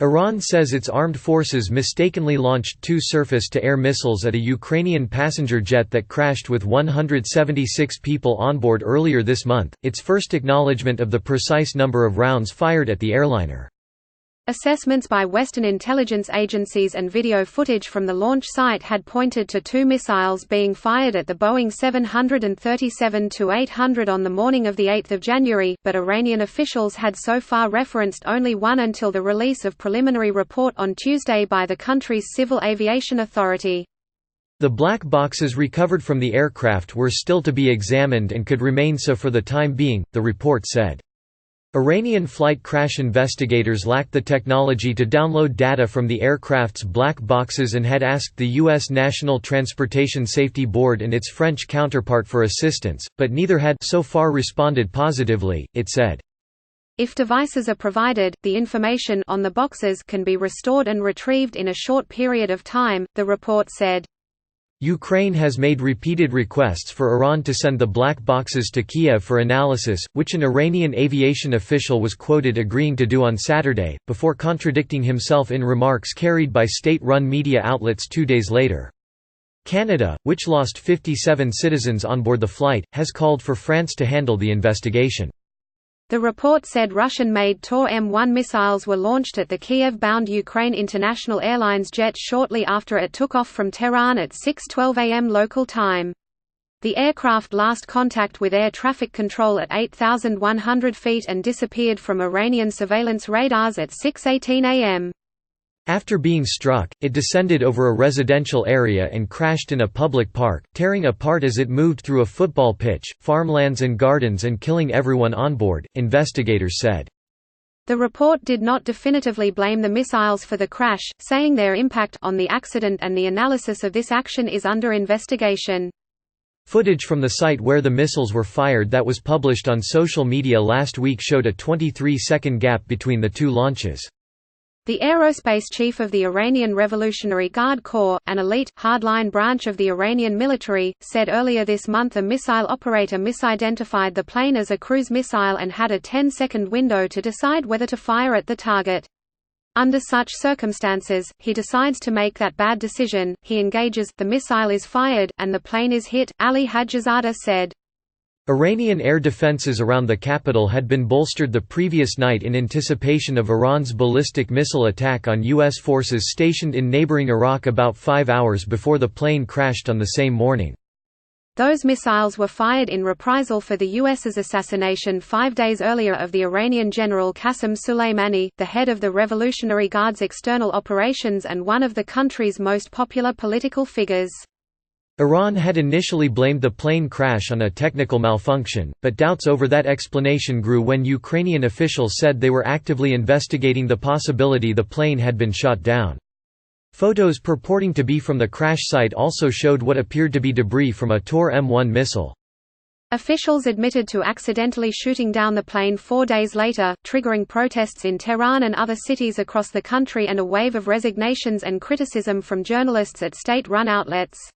Iran says its armed forces mistakenly launched 2 surface-to-air missiles at a Ukrainian passenger jet that crashed with 176 people on board earlier this month, its first acknowledgement of the precise number of rounds fired at the airliner. Assessments by Western intelligence agencies and video footage from the launch site had pointed to 2 missiles being fired at the Boeing 737-800 on the morning of 8 January, but Iranian officials had so far referenced only one until the release of preliminary report on Tuesday by the country's Civil Aviation Authority. The black boxes recovered from the aircraft were still to be examined and could remain so for the time being, the report said. Iranian flight crash investigators lacked the technology to download data from the aircraft's black boxes and had asked the U.S. National Transportation Safety Board and its French counterpart for assistance, but neither had so far responded positively, it said. If devices are provided, the information on the boxes can be restored and retrieved in a short period of time, the report said. Ukraine has made repeated requests for Iran to send the black boxes to Kiev for analysis, which an Iranian aviation official was quoted agreeing to do on Saturday, before contradicting himself in remarks carried by state-run media outlets 2 days later. Canada, which lost 57 citizens on board the flight, has called for France to handle the investigation. The report said Russian-made Tor M1 missiles were launched at the Kiev-bound Ukraine International Airlines jet shortly after it took off from Tehran at 6:12 am local time. The aircraft lost contact with air traffic control at 8,100 feet and disappeared from Iranian surveillance radars at 6:18 am. After being struck, it descended over a residential area and crashed in a public park, tearing apart as it moved through a football pitch, farmlands and gardens and killing everyone on board, investigators said. The report did not definitively blame the missiles for the crash, saying their impact on the accident and the analysis of this action is under investigation. Footage from the site where the missiles were fired that was published on social media last week showed a 23-second gap between the 2 launches. The aerospace chief of the Iranian Revolutionary Guard Corps, an elite, hardline branch of the Iranian military, said earlier this month a missile operator misidentified the plane as a cruise missile and had a 10-second window to decide whether to fire at the target. Under such circumstances, he decides to make that bad decision, he engages, the missile is fired, and the plane is hit, Ali Hajizadeh said. Iranian air defenses around the capital had been bolstered the previous night in anticipation of Iran's ballistic missile attack on U.S. forces stationed in neighboring Iraq about 5 hours before the plane crashed on the same morning. Those missiles were fired in reprisal for the U.S.'s assassination 5 days earlier of the Iranian general Qasem Soleimani, the head of the Revolutionary Guard's external operations and one of the country's most popular political figures. Iran had initially blamed the plane crash on a technical malfunction, but doubts over that explanation grew when Ukrainian officials said they were actively investigating the possibility the plane had been shot down. Photos purporting to be from the crash site also showed what appeared to be debris from a Tor M1 missile. Officials admitted to accidentally shooting down the plane 4 days later, triggering protests in Tehran and other cities across the country and a wave of resignations and criticism from journalists at state-run outlets.